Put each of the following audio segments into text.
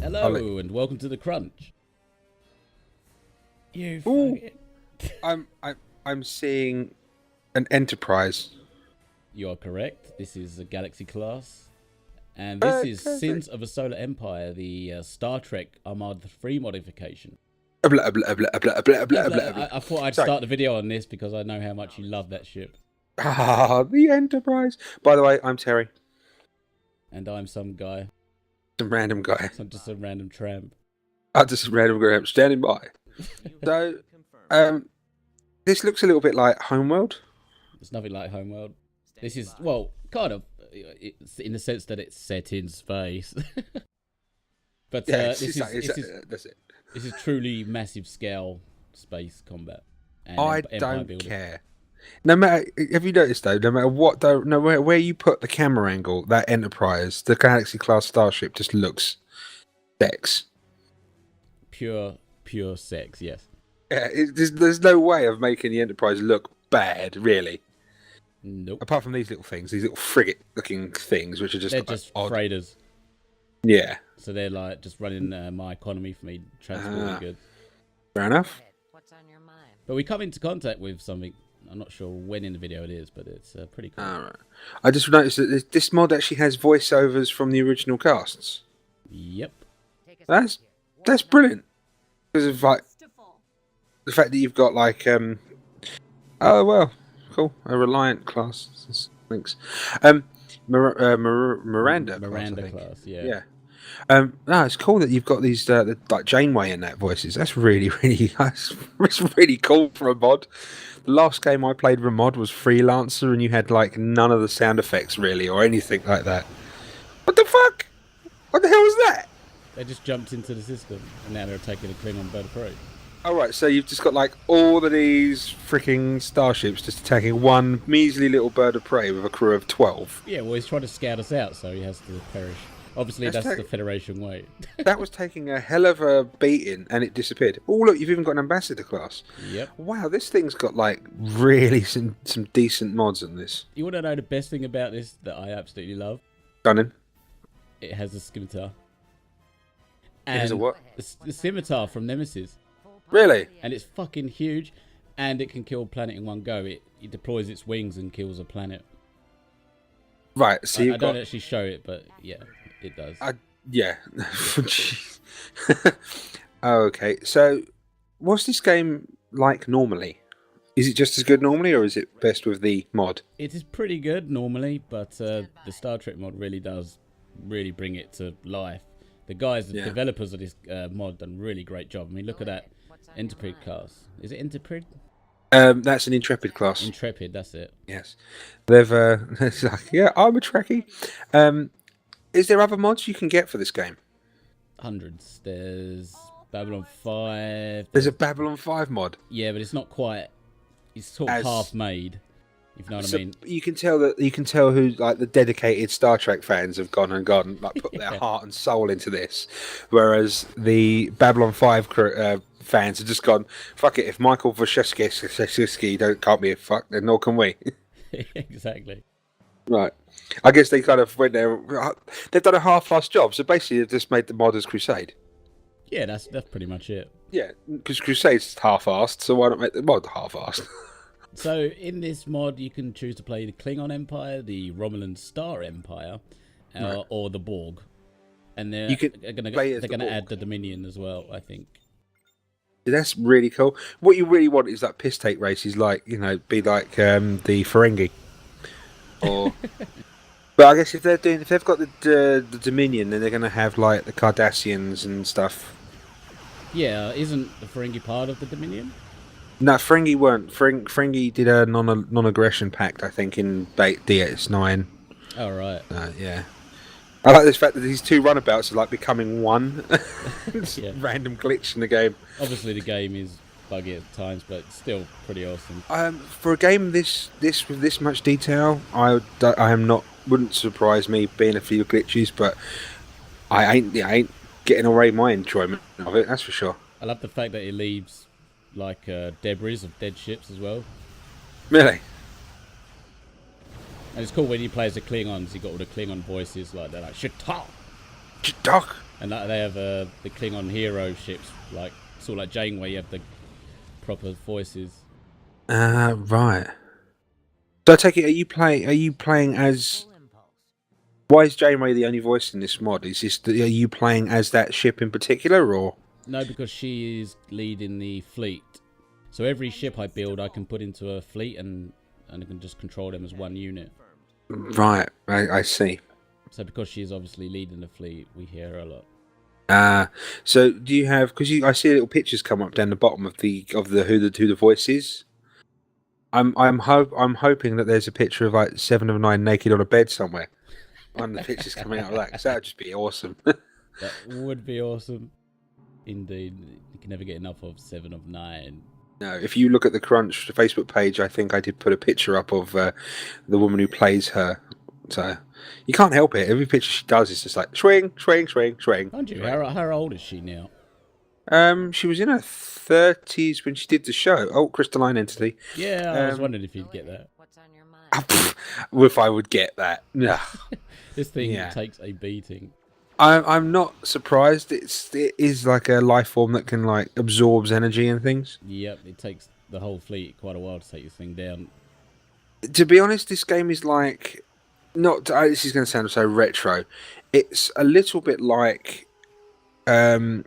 Hello and welcome to the Crunch. You Ooh, fucking... I'm seeing an Enterprise. You are correct. This is a Galaxy class. And this is Okay. Sins of a Solar Empire, the Star Trek Armada 3 modification. Blah, blah, blah, blah, blah, blah, blah, blah. I thought I'd Sorry. start the video on this because I know how much you love that ship. Ah, the Enterprise. By the way, I'm Terry. And I'm some guy. Some random guy. I'm just a random tramp. I'm just a random guy standing by. So, this looks a little bit like Homeworld. It's nothing like Homeworld. This is, well, kind of, it's in the sense that it's set in space. But Yeah, this is that's it. This is truly massive scale space combat. And I empire don't building. care. No matter, have you noticed though? No matter what, though, no matter where you put the camera angle, that Enterprise, the Galaxy class starship, just looks sex. Pure sex, yes. Yeah, there's no way of making the Enterprise look bad, really. Nope. Apart from these little things, these little frigate-looking things, which are just They're like, just odd. freighters. Yeah, So they're like just running my economy for me transporting goods. fair enough. What's on your mind? But we come into contact with something. I'm not sure when in the video it is, but it's pretty cool. All right. I just noticed that this mod actually has voiceovers from the original casts. Yep. That's brilliant. Because of like the fact that you've got like oh well, cool, a Reliant class. Thanks. Miranda Miranda class, class, yeah. yeah. No, it's cool that you've got these like Janeway in that voices. That's really that's really cool for a mod. The last game I played with a mod was Freelancer, and you had like none of the sound effects really or anything like that. What the fuck? What the hell was that? They just jumped into the system, and now they're taking a Klingon bird of prey. Oh right, so you've just got like all of these freaking starships just attacking one measly little bird of prey with a crew of 12. Yeah, well, he's trying to scout us out, so he has to perish. Obviously, that's the Federation way. That was taking a hell of a beating, and it disappeared. Oh look, you've even got an ambassador class. Yep. Wow, this thing's got like really some decent mods on this. You want to know the best thing about this that I absolutely love? Gunning. It has a scimitar. It has a what? The scimitar from Nemesis. Really? And it's fucking huge, and it can kill a planet in one go. It deploys its wings and kills a planet. Right, so I don't actually show it, but yeah, it does. Yeah. Jeez. Okay, so what's this game like normally? Is it just as good normally, or is it best with the mod? It is pretty good normally, but the Star Trek mod really does bring it to life. The guys, the developers of this mod, done a really great job. I mean, look at that Intrepid class. Is it Intrepid? That's an Intrepid class. Intrepid, that's it. Yes. They've it's like, yeah, I'm a Trekkie. Is there other mods you can get for this game? Hundreds. There's Babylon 5. There's a Babylon 5 mod. Yeah, but it's not quite. It's sort of half made. If you know what I mean. You can tell who like the dedicated Star Trek fans have gone like put their heart and soul into this, whereas the Babylon 5 fans have just gone, fuck it. If Michael Wachowski can't be a fuck, then nor can we. Exactly. Right. I guess they kind of went there. They've done a half-assed job, so basically they've just made the mod as Crusade. Yeah, that's pretty much it. Yeah, because Crusade's half-assed, so why not make the mod half-assed? So in this mod, you can choose to play the Klingon Empire, the Romulan Star Empire, or the Borg, and they're going to add the Dominion as well, I think. That's really cool. What you really want is like piss take races, like be like the Ferengi. Or, but I guess if they've got the Dominion, then they're going to have like the Cardassians and stuff. Yeah, isn't the Ferengi part of the Dominion? No, Ferengi weren't. Ferengi did a non-aggression pact, I think, in DS9. Oh right. Yeah. I like this fact that these two runabouts are like becoming one. Yeah. Random glitch in the game. Obviously, the game is buggy at times, but it's still pretty awesome. For a game this with this much detail, wouldn't surprise me being a few glitches, but I ain't getting away my enjoyment of it. That's for sure. I love the fact that it leaves like debris of dead ships as well. Really? And it's cool when you play as the Klingons, you got all the Klingon voices like they're like, shit talk. Shit talk. And they have the Klingon hero ships, like sort of like Janeway. You have the proper voices. Right. So I take it, are you playing as? Why is Janeway the only voice in this mod? Are you playing as that ship in particular, or? No, because she is leading the fleet. So every ship I build, I can put into a fleet, and I can just control them as one unit. Right, I see. So because she's obviously leading the fleet, we hear her a lot. So do you have? Because I see little pictures come up down the bottom of the who the voice is. I'm hoping that there's a picture of like 7 of 9 naked on a bed somewhere. One of the pictures coming out of that, because that would just be awesome. That would be awesome, indeed. You can never get enough of 7 of 9. No, if you look at the Crunch Facebook page, I think I did put a picture up of the woman who plays her. So you can't help it. Every picture she does is just like swing, swing, swing, swing. Mind you, how old is she now? She was in her 30s when she did the show. Oh, Crystalline Entity. Yeah, I was wondering if you'd get that. What's on your mind? If I would get that. No. This thing takes a beating. I'm not surprised. It is like a life form that can like absorbs energy and things. Yep, it takes the whole fleet quite a while to take this thing down. To be honest, this game is like this is going to sound so retro. It's a little bit like Birth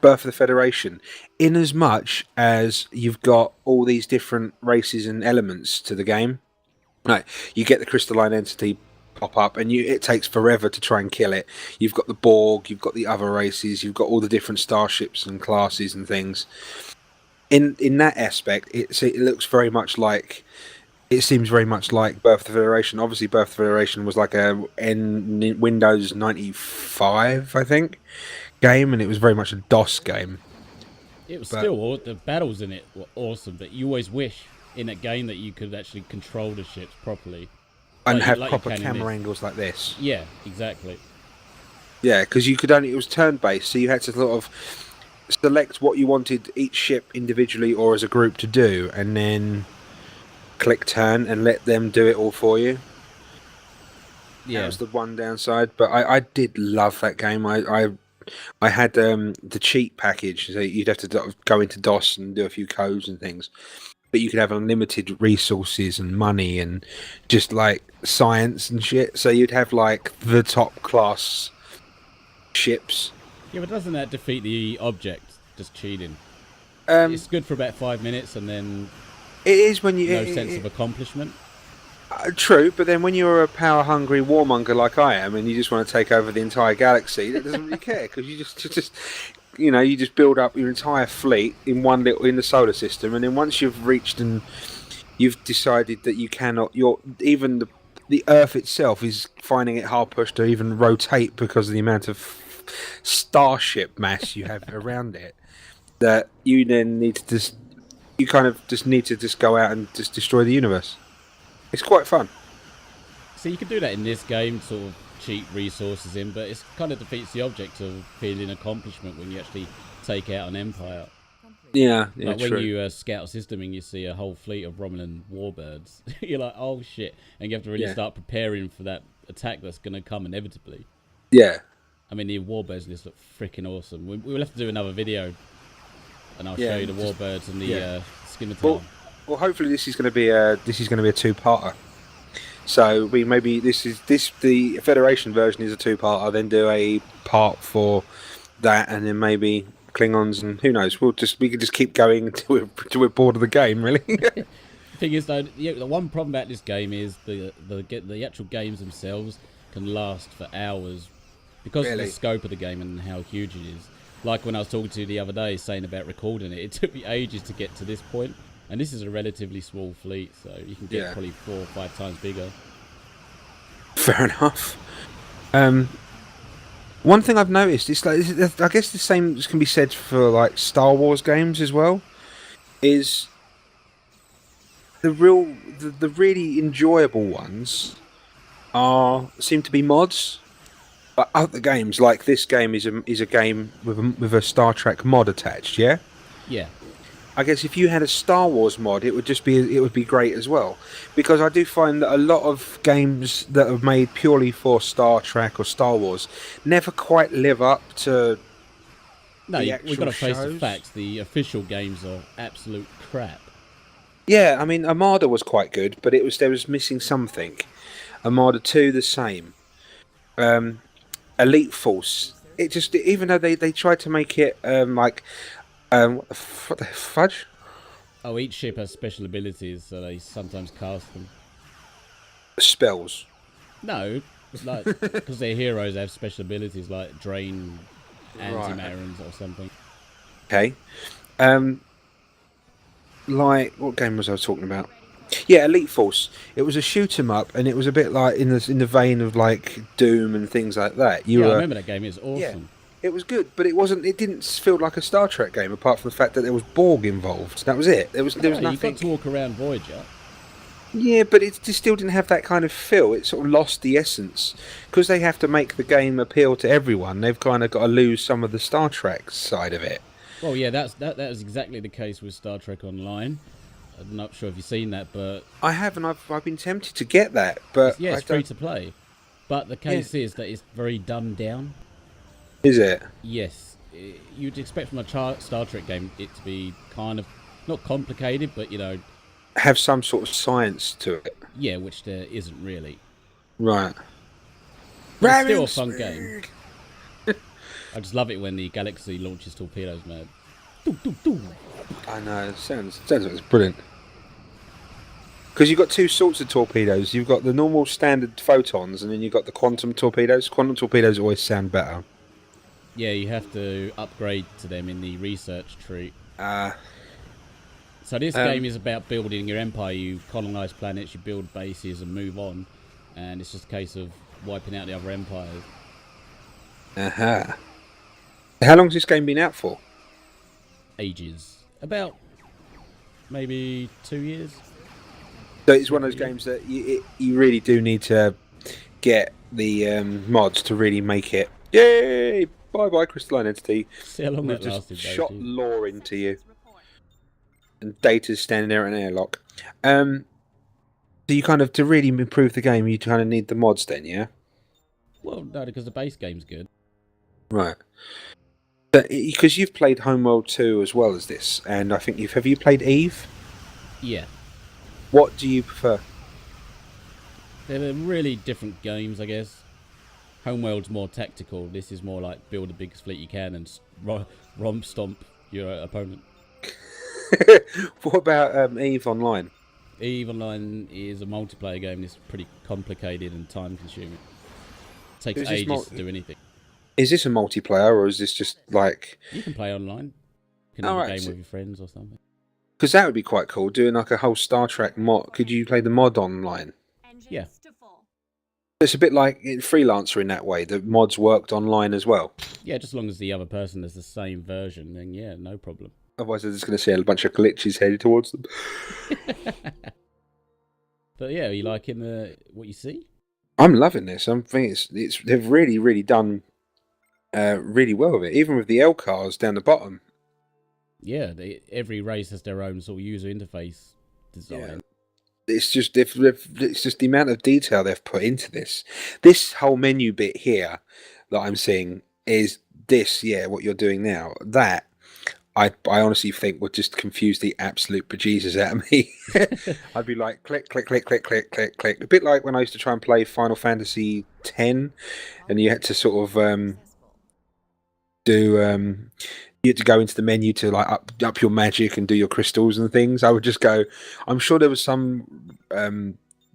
of the Federation, in as much as you've got all these different races and elements to the game. Like you get the crystalline entity pop up, and it takes forever to try and kill it. You've got the Borg, you've got the other races, you've got all the different starships and classes and things. In that aspect, it looks very much like. It seems very much like Birth of the Federation. Obviously, Birth of the Federation was like a Windows 95, I think, game, and it was very much a DOS game. It was still, the battles in it were awesome, but you always wish in a game that you could actually control the ships properly. And have proper camera angles like this. Yeah, exactly. Yeah, because you could only, it was turn-based, so you had to sort of select what you wanted each ship individually or as a group to do, and then click turn and let them do it all for you. Yeah, that was the one downside, but I did love that game. I had the cheat package, so you'd have to go into DOS and do a few codes and things, but you could have unlimited resources and money and just like science and shit. So you'd have like the top class ships. Yeah, but doesn't that defeat the object? Just cheating. It's good for about 5 minutes, and then it is when you no sense of accomplishment. True, but then when you're a power-hungry warmonger like I am, and you just want to take over the entire galaxy, that doesn't really care, because you just you just build up your entire fleet in in the solar system, and then once you've reached and you've decided that you cannot, even the Earth itself is finding it hard pushed to even rotate because of the amount of starship mass you have around it, that you then need to need to go out and just destroy the universe. It's quite fun. So you can do that in this game, sort of cheat resources in, but it kind of defeats the object of feeling accomplishment when you actually take out an empire. Yeah, like true. when you scout a system and you see a whole fleet of Romulan warbirds, you're like, oh shit, and you have to really start preparing for that attack that's going to come inevitably. Yeah. I mean, the warbirds list look freaking awesome. We will have to do another video, and I'll show you the warbirds and the scimitar. Well, hopefully this is going to be a two-parter. So the Federation version is a two-parter. Then do a part for that, and then maybe Klingons, and who knows? We can just keep going until we're bored of the game, really. The thing is, though, the one problem about this game is the actual games themselves can last for hours because of the scope of the game and how huge it is. Like when I was talking to you the other day, saying about recording it, it took me ages to get to this point. And this is a relatively small fleet, so you can get probably 4 or 5 times bigger. Fair enough. One thing I've noticed is, like, I guess the same can be said for like Star Wars games as well. Is the really enjoyable ones seem to be mods. But other games, like this game, is a game with a Star Trek mod attached. Yeah. Yeah. I guess if you had a Star Wars mod, it would be great as well, because I do find that a lot of games that are made purely for Star Trek or Star Wars never quite live up to No, the we've actual got to face the shows. facts. The official games are absolute crap. Yeah, I mean Armada was quite good, but there was missing something. Armada 2 the same. Elite Force. It just, even though they tried to make it what the fudge? Oh, each ship has special abilities, so they sometimes cast them. Spells. No, like because they're heroes, they have special abilities like drain Right. antimarins or something. Okay. Like, what game was I talking about? Yeah, Elite Force. It was a shoot 'em up, and it was a bit like in the vein of like Doom and things like that. You Yeah, I were remember that game. It was Yeah, awesome. it was good, but it wasn't. It didn't feel like a Star Trek game, apart from the fact that there was Borg involved. That was it. There was No, you nothing. got to walk around Voyager. Yeah, but it just still didn't have that kind of feel. It sort of lost the essence because they have to make the game appeal to everyone. They've kind of got to lose some of the Star Trek side of it. Well, yeah, that was exactly the case with Star Trek Online. I'm not sure if you've seen that, but I have, and I've been tempted to get that, but yeah, I it's free don't. to play. But the case is that it's very dumbed down. Is it? Yes, you'd expect from a Star Trek game it to be kind of not complicated, but Have some sort of science to it, yeah, which there isn't really. right? But it's still a fun game. I just love it when the galaxy launches torpedoes, man. Doo, doo, doo. I know. It sounds like it's brilliant. Because you've got two sorts of torpedoes. You've got the normal standard photons, and then you've got the quantum torpedoes. Quantum torpedoes always sound better. Yeah, you have to upgrade to them in the research tree. So this game is about building your empire. You colonize planets, you build bases, and move on. And it's just a case of wiping out the other empires. Aha. How long's this game been out for? Ages. About maybe 2 years. So it's one of those games that you really do need to get the mods to really make it. Yay! Bye bye, crystalline entity. See how long We've that just lasted. shot lore into you. And Data's standing there in an airlock. So you kind of, to really improve the game, you kind of need the mods then, yeah? Well, no, because the base game's good. Right. Because you've played Homeworld 2 as well as this, and I think have you played Eve? Yeah. What do you prefer? They're really different games, I guess. Homeworld's more tactical. This is more like build the biggest fleet you can and romp stomp your opponent. What about Eve Online? EVE Online is a multiplayer game. It's pretty complicated and time consuming. It takes ages to do anything. Is this a multiplayer, or is this just like... You can play online. You can have a game with your friends or something. Because that would be quite cool, doing like a whole Star Trek mod. Could you play the mod online? Yeah. It's a bit like Freelancer in that way. The mods worked online as well. Yeah, just as long as the other person has the same version, then yeah, no problem. Otherwise, they're just going to see a bunch of glitches headed towards them. But yeah, are you liking what you see? I'm loving this. I think they've really done really well with it. Even with the L cars down the bottom. Yeah, every race has their own sort of user interface design. Yeah. It's just the amount of detail they've put into this. This whole menu bit here that I'm seeing is this. Yeah, what you're doing now. That I honestly think would just confuse the absolute bejesus out of me. I'd be like, click, click, click, click, click, click, click. A bit like when I used to try and play Final Fantasy X, and you had to sort of you had to go into the menu to like up your magic and do your crystals and things. I would just go. I'm sure there was some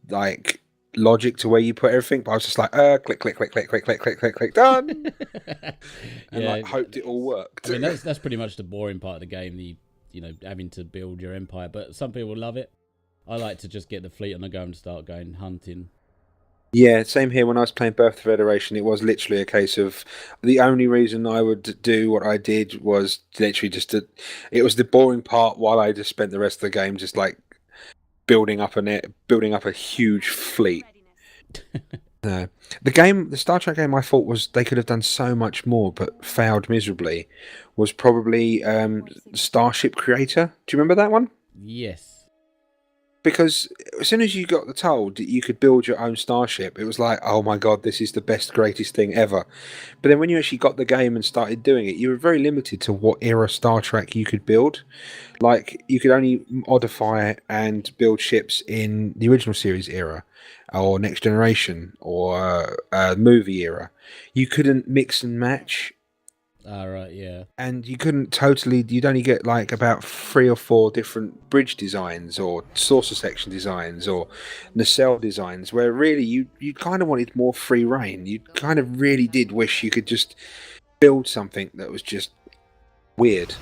like logic to where you put everything, but I was just like, click, click, click, click, click, click, click, click, click, done. And yeah, like hoped it all worked. I mean, that's pretty much the boring part of the game. The having to build your empire, but some people love it. I like to just get the fleet on the go and start going hunting. Yeah, same here. When I was playing Birth of Federation, it was literally a case of the only reason I would do what I did was literally it was the boring part while I just spent the rest of the game just like building up a huge fleet. No. The Star Trek game I thought was they could have done so much more but failed miserably was probably Starship Creator. Do you remember that one? Yes. Because as soon as you got told that you could build your own starship, it was like, oh my god, this is the best, greatest thing ever. But then when you actually got the game and started doing it, you were very limited to what era Star Trek you could build. Like, you could only modify and build ships in the original series era, or Next Generation, or movie era. You couldn't mix and match. Right, yeah. And you couldn't you'd only get like about 3 or 4 different bridge designs or saucer section designs or nacelle designs, where really you kind of wanted more free reign. You kind of really did wish you could just build something that was just weird.